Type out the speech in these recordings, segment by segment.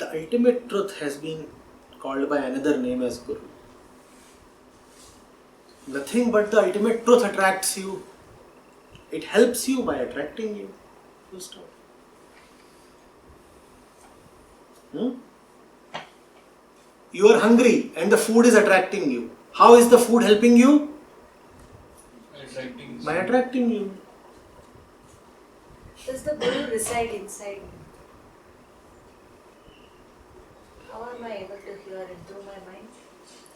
The ultimate truth has been called by another name as Guru. Nothing but the ultimate truth attracts you. It helps you by attracting you. Full stop. You are hungry and the food is attracting you. How is the food helping you? By attracting you. Does the Guru reside inside me? How am I able to hear it through my mind?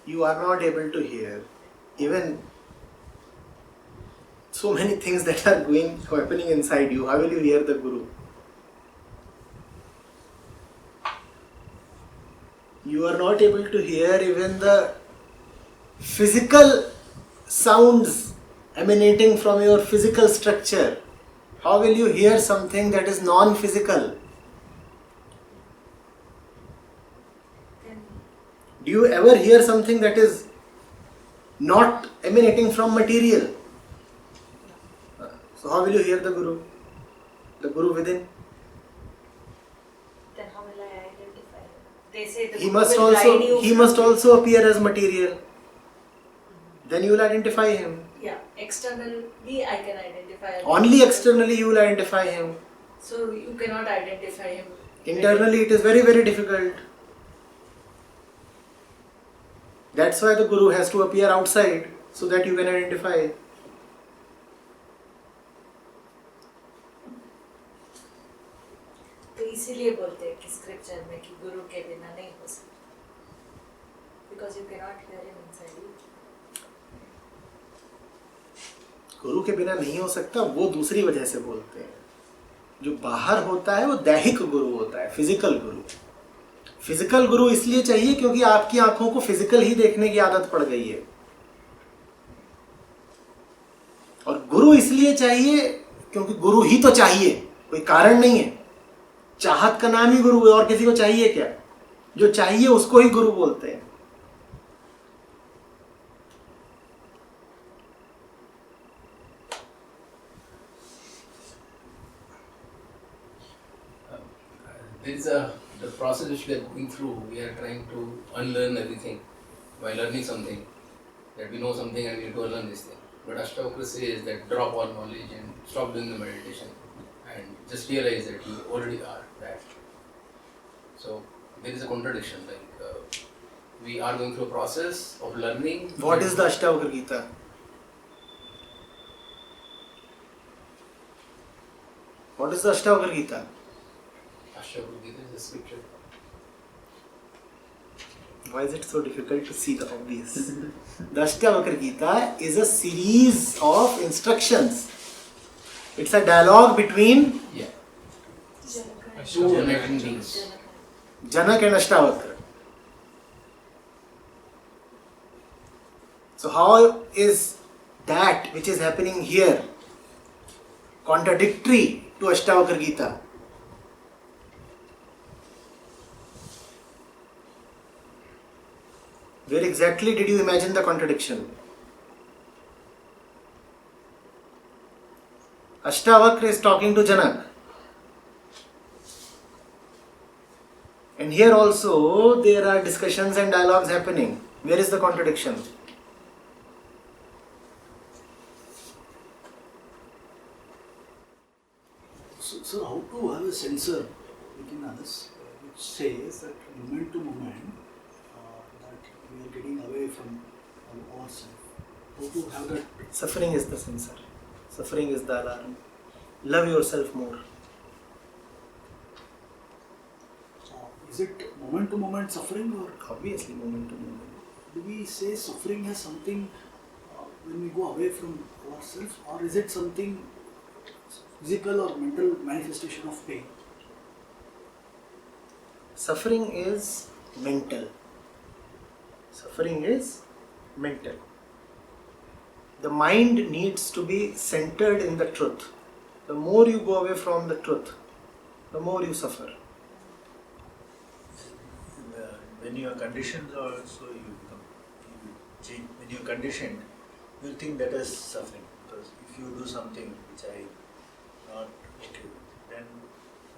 You are not able to hear even so many things that are happening inside you. How will you hear the Guru? You are not able to hear even the physical sounds emanating from your physical structure. How will you hear something that is non-physical? Do you ever hear something that is not emanating from material? So how will you hear the Guru? The Guru within? Then how will I identify him? They say the He Guru must will guide you. he must also appear as material. Then you will identify him. Yeah, externally I can identify him. Only externally you will identify him. So you cannot identify him. Internally it is very, very difficult. That's why the Guru has to appear outside so that you can identify. तो इसीलिए बोलते हैं कि scripture में कि गुरु के बिना नहीं हो सकता. Because you cannot hear him inside you. गुरु के बिना नहीं हो सकता, वो दूसरी वजह से बोलते हैं. जो बाहर होता है वो दैहिक गुरु होता है, फिजिकल गुरु. फिजिकल गुरु इसलिए चाहिए क्योंकि आपकी आंखों को फिजिकल ही देखने की आदत पड़ गई है. और गुरु इसलिए चाहिए क्योंकि गुरु ही तो चाहिए, कोई कारण नहीं है. चाहत का नाम ही गुरु है, और किसी को चाहिए क्या? जो चाहिए उसको ही गुरु बोलते हैं. There is the process which we are going through. We are trying to unlearn everything by learning something. That we know something and we need to unlearn this thing. But Ashtavakra says that drop all knowledge and stop doing the meditation and just realize that you already are that. So there is a contradiction. Like we are going through a process of learning. What is the Ashtavakra Gita? What is the Ashtavakra Gita? Ashtavakra Gita is a scripture. Why is it so difficult to see the obvious? The Ashtavakra Gita is a series of instructions. It's a dialogue between Two enlightened beings. Janak and Ashtavakra. So how is that which is happening here contradictory to Ashtavakra Gita? Where exactly did you imagine the contradiction? Ashtavakra is talking to Janak. And here also there are discussions and dialogues happening. Where is the contradiction? So how to have a sensor within us which says that moment to moment that we are getting away from ourselves? How to have that? Suffering is the sensor. Suffering is the alarm. Love yourself more. Is it moment to moment suffering, or Obviously moment to moment. do we say suffering has something when we go away from ourselves, or is it something physical or mental manifestation of pain? Suffering is mental. Suffering is mental. The mind needs to be centered in the truth. The more you go away from the truth, the more you suffer. When you are conditioned also, you change. When you are conditioned, you think that is suffering. Because if you do something which I not okay with, then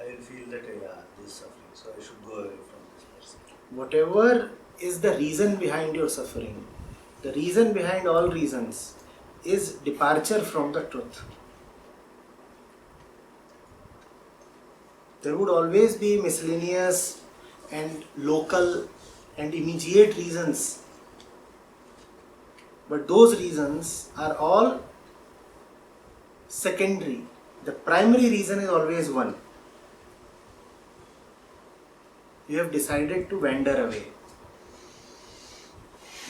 I will feel that this is suffering, so I should go away from this person. Whatever is the reason behind your suffering, the reason behind all reasons is departure from the truth. There would always be miscellaneous and local and immediate reasons, but those reasons are all secondary. The primary reason is always one. You have decided to wander away.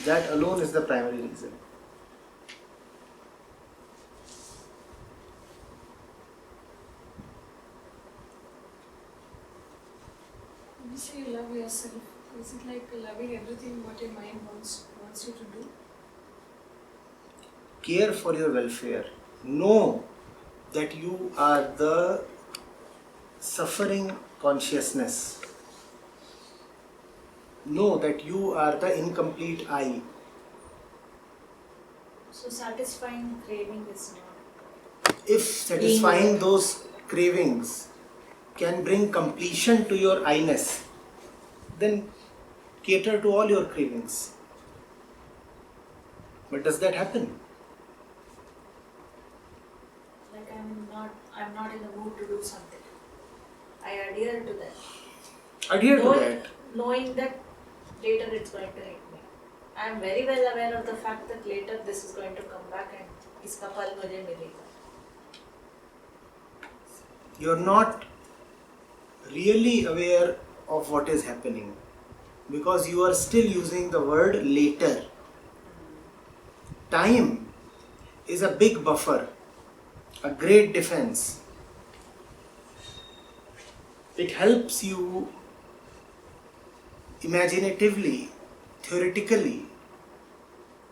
That alone is the primary reason. When you say you love yourself, is it like loving everything what your mind wants you to do? Care for your welfare. Know that you are the suffering consciousness. Know that you are the incomplete I. So satisfying craving is not. If satisfying those cravings can bring completion to your I-ness, then cater to all your cravings. But does that happen? Like I'm not in the mood to do something. I adhere to that. Adhere to that. Knowing that later it's going to hit me. I am very well aware of the fact that later this is going to come back and iska pal mujhe milega. You are not really aware of what is happening because you are still using the word later. Time is a big buffer, a great defense. It helps you imaginatively, theoretically,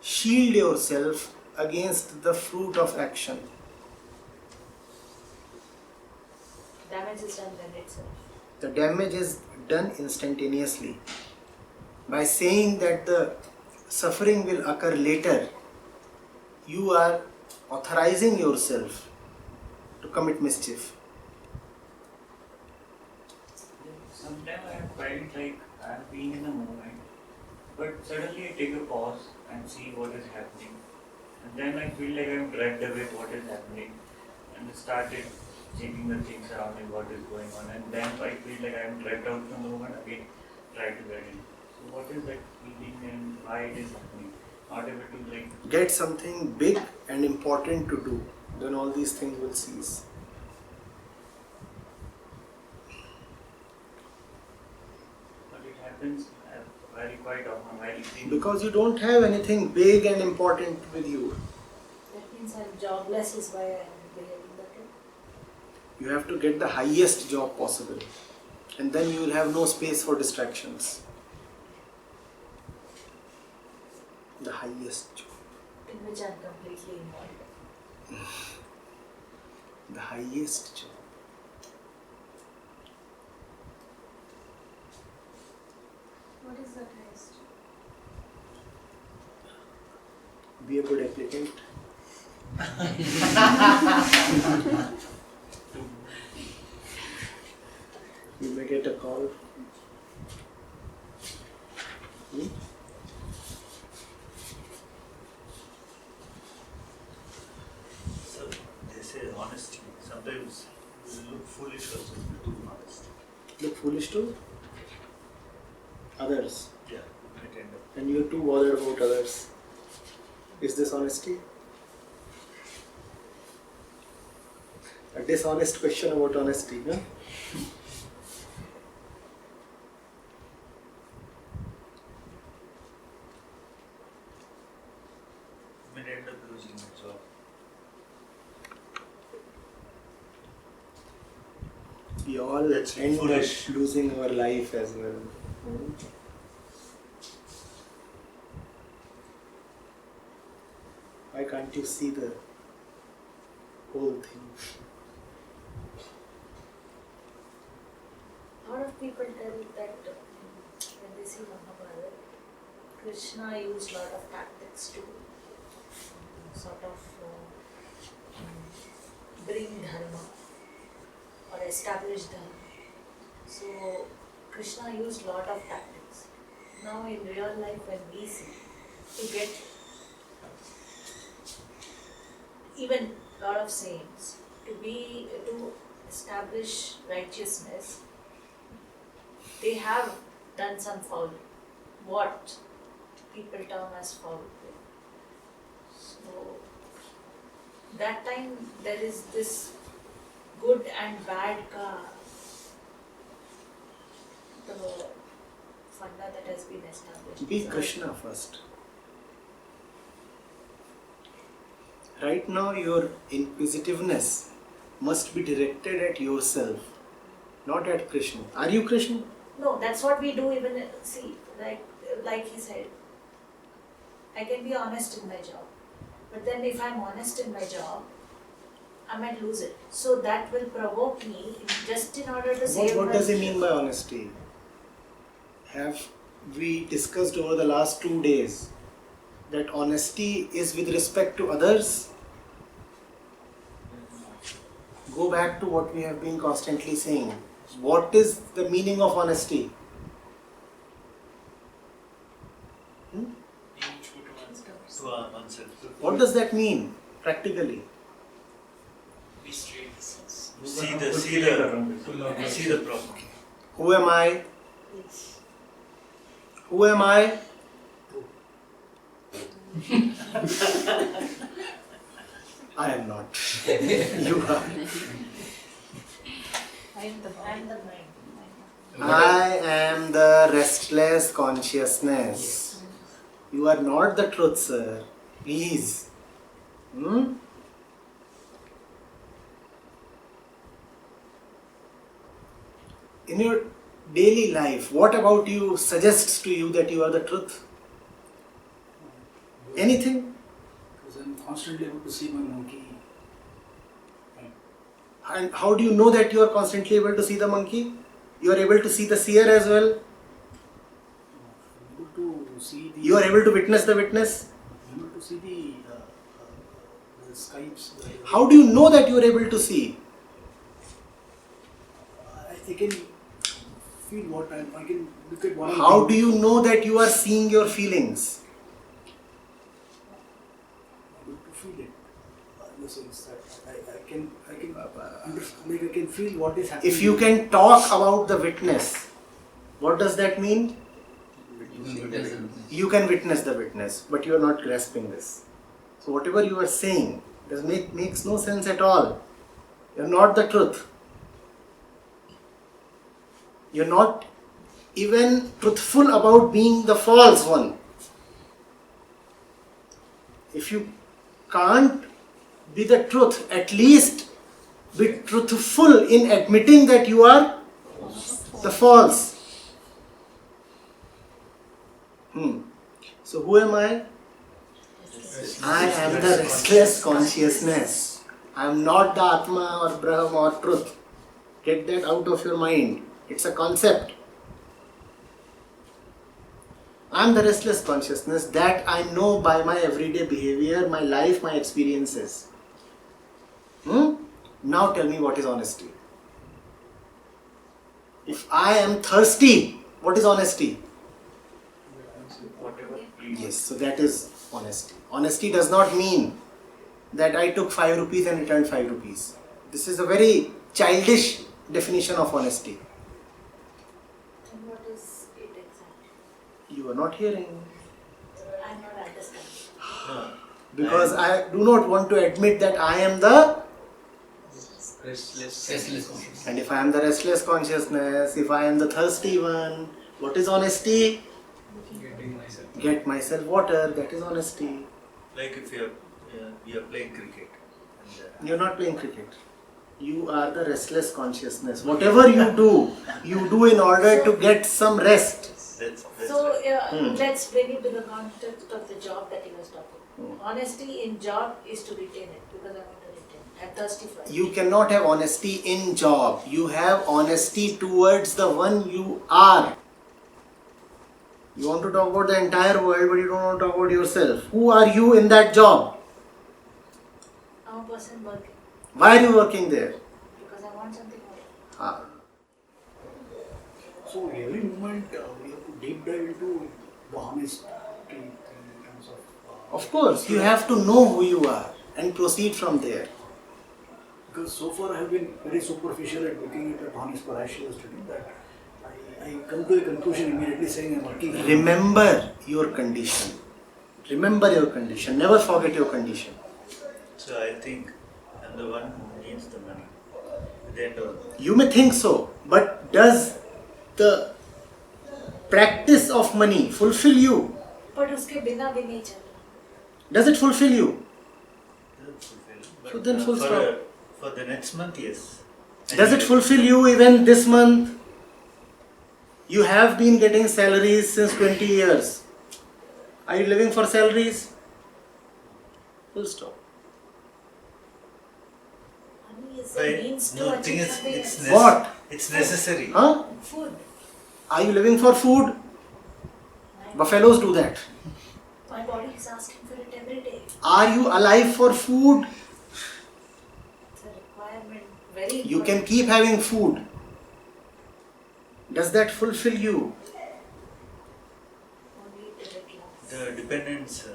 shield yourself against the fruit of action. Damage is done then itself. The damage is done instantaneously. By saying that the suffering will occur later, you are authorizing yourself to commit mischief. Sometimes I find like I am being in a moment, but suddenly I take a pause and see what is happening. And then I feel like I am dragged away what is happening and started checking the things around me, what is going on. And then I feel like I am dragged out from the moment, again try to get in. So what is that feeling and why it is happening? Not able to like... Get something big and important to do, then all these things will cease. But it happens very quite often, very thin. Because you don't have anything big and important with you. That means I'm jobless is why I am behaving that way. You have to get the highest job possible. And then you will have no space for distractions. The highest job. In which I'm completely involved. The highest job. What is that highest? Be a good applicant. You may get a call. So they say honesty. Sometimes you look foolish also if you do honesty. Look foolish to others. Yeah, you might end up. And you're too bothered about others. Is this honesty? A dishonest question about honesty, huh? You might end up losing your job. We all That's end up foolish. losing our life as well. Why can't you see the whole thing? A lot of people tell that when they see Mahabharata, Krishna used a lot of tactics to sort of bring dharma or establish dharma. So Krishna used lot of tactics. Now in real life when we see, to get even lot of saints, to establish righteousness, they have done some foul, what people term as foul play. So that time there is this good and bad the funda that has been established. Be So Krishna first. Right now, your inquisitiveness must be directed at yourself, not at Krishna. Are you Krishna? no, that's what we do even see, like he said, I can be honest in my job. But then if I'm honest in my job, I might lose it. So that will provoke me just in order to save What my does he mean by honesty? Have we discussed over the last 2 days that honesty is with respect to others? Go back to what we have been constantly saying. What is the meaning of honesty? Being true to oneself. What does that mean practically? Be straight. See the problem. Who am I? Who am I? I am not. You are. I am the mind. I am the restless consciousness. You are not the truth, sir. Please. In your daily life, what about you suggests to you that you are the truth? Anything? Because I'm constantly able to see my monkey. And how do you know that you are constantly able to see the monkey? You are able to see the seer as well? I'm able to see the. You are able to witness the witness? I'm able to see the Skypes. How do you know that you are able to see? I can feel what I can look at what I'm How do thinking. you know that you are seeing your feelings? I'm able to feel it. In the sense that I can understand, like I can feel what is happening. If you can talk about the witness, what does that mean? You can witness the witness, but you are not grasping this. So whatever you are saying makes no sense at all. You are not the truth. You are not even truthful about being the false one. If you can't be the truth, at least be truthful in admitting that you are the false. So who am I? I am the restless consciousness. I am not the Atma or Brahm or truth. Get that out of your mind. It's a concept. I am the restless consciousness that I know by my everyday behavior, my life, my experiences. Now tell me, what is honesty? If I am thirsty, what is honesty? Whatever, please. Yes, so that is honesty. Honesty does not mean that I took 5 rupees and returned 5 rupees. This is a very childish definition of honesty. And what is it exactly? You are not hearing. I'm not understanding. No. Because I do not want to admit that I am the... Restless. And if I am the restless consciousness, if I am the thirsty one, what is honesty? Get myself water, that is honesty. Like if you're playing cricket. And, You are not playing cricket. You are the restless consciousness. Whatever you do in order to get some rest. that's So right. let's bring it to the context of the job that he was talking. Honesty in job is to retain it because I want to retain. I'm thirsty for it. You cannot have honesty in job. You have honesty towards the one you are. You want to talk about the entire world, but you don't want to talk about yourself. Who are you in that job? I'm a person working Why are you working there? because I want something more. Ah. So every moment we have to deep dive into the honesty in terms of. Of course, you have to know who you are and proceed from there. Because so far I have been very superficial at looking at the honest, but as she was telling that I come to a conclusion immediately saying I'm working. Remember your condition. Remember your condition. Never forget your condition. So I think I'm the one who needs the money. They don't. You may think so, but does the practice of money fulfill you? But उसके बिना भी नहीं चल रहा. Does it fulfill you? Doesn't fulfill. But So then full stop. for the next month, yes. Does it fulfill you even this month? You have been getting salaries since 20 years. Are you living for salaries? Full stop. Money is But a means to no, achieve thing is, something it's else. What? It's necessary. Huh? Food. Are you living for food? Buffaloes do that. My body is asking for it every day. Are you alive for food? It's a requirement. Very important. You can keep having food. Does that fulfill you? Only till it lasts. The dependence.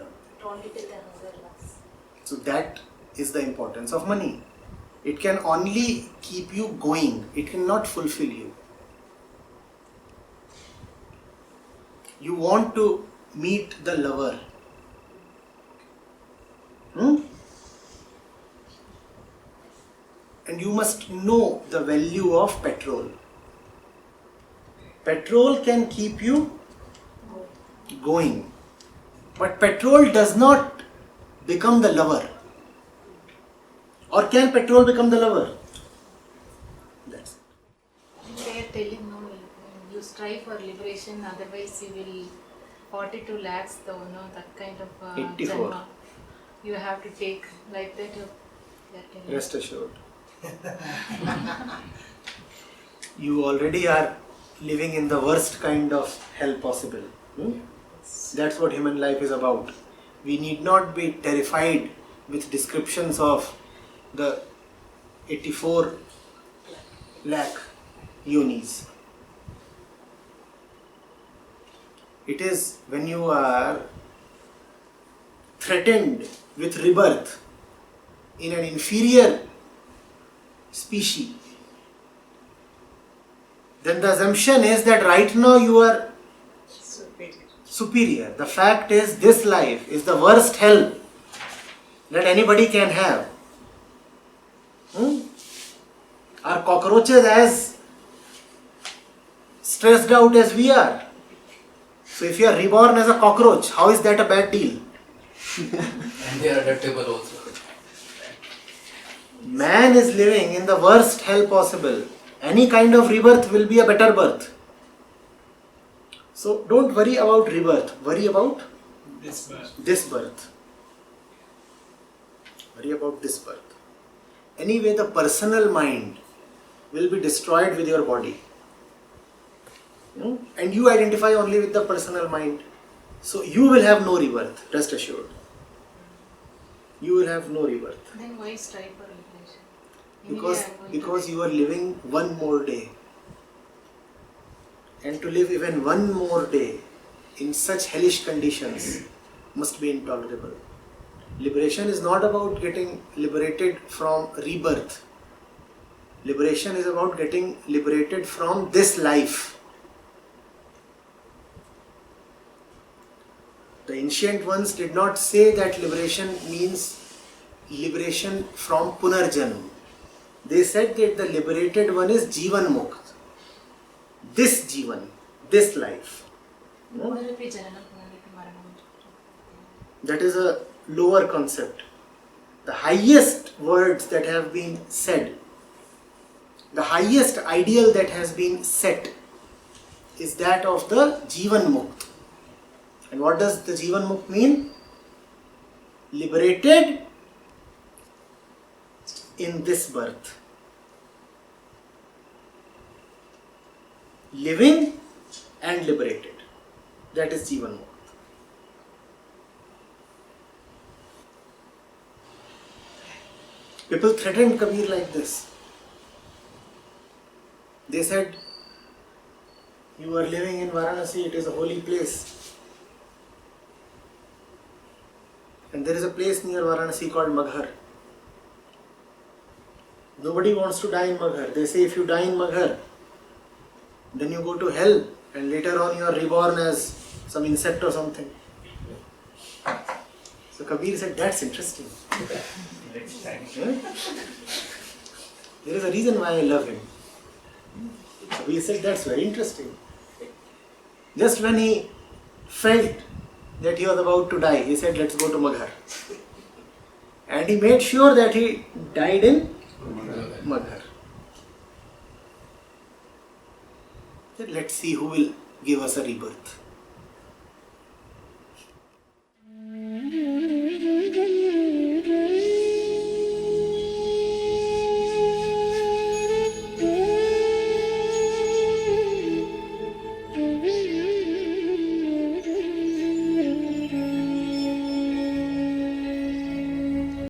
Only till the hunger lasts. So that is the importance of money. It can only keep you going. It cannot fulfill you. You want to meet the lover. And you must know the value of petrol. Petrol can keep you going. But petrol does not become the lover. Or can petrol become the lover? That's it. They are telling no, you strive for liberation, otherwise you will 42 lakhs, that kind of 84. janma you have to take like that. They are telling. Rest assured. You already are living in the worst kind of hell possible. That's what human life is about. We need not be terrified with descriptions of the 84 lakh yonis. It is when you are threatened with rebirth in an inferior species, then the assumption is that right now you are superior. The fact is, this life is the worst hell that anybody can have. Are cockroaches as stressed out as we are? So if you are reborn as a cockroach, how is that a bad deal? And they are adaptable also. Man is living in the worst hell possible. Any kind of rebirth will be a better birth. So don't worry about rebirth. Worry about this birth. Worry about this birth. Anyway, the personal mind will be destroyed with your body. And you identify only with the personal mind. So you will have no rebirth, rest assured. You will have no rebirth. Then why strive for liberation? Because you are living one more day. And to live even one more day in such hellish conditions must be intolerable. Liberation is not about getting liberated from rebirth. Liberation is about getting liberated from this life. The ancient ones did not say that liberation means liberation from Punarjanam. They said that the liberated one is Jivan Mukt. This Jivan, this life. Punarapi jananam, punarapi maranam. That is a lower concept. The highest words that have been said, the highest ideal that has been set is that of the Jivan Mukt. And what does the Jivan Mukt mean? Liberated in this birth. Living and liberated. That is Jivan Mukt. People threatened Kabir like this. They said, You are living in Varanasi, it is a holy place. And there is a place near Varanasi called Maghar. Nobody wants to die in Maghar. They say if you die in Maghar, then you go to hell and later on you are reborn as some insect or something. So Kabir said, that's interesting. Next time. Yeah? There is a reason why I love him. Kabir said, that's very interesting. Just when he felt that he was about to die, he said, let's go to Maghar. And he made sure that he died in Maghar. He said, let's see who will give us a rebirth.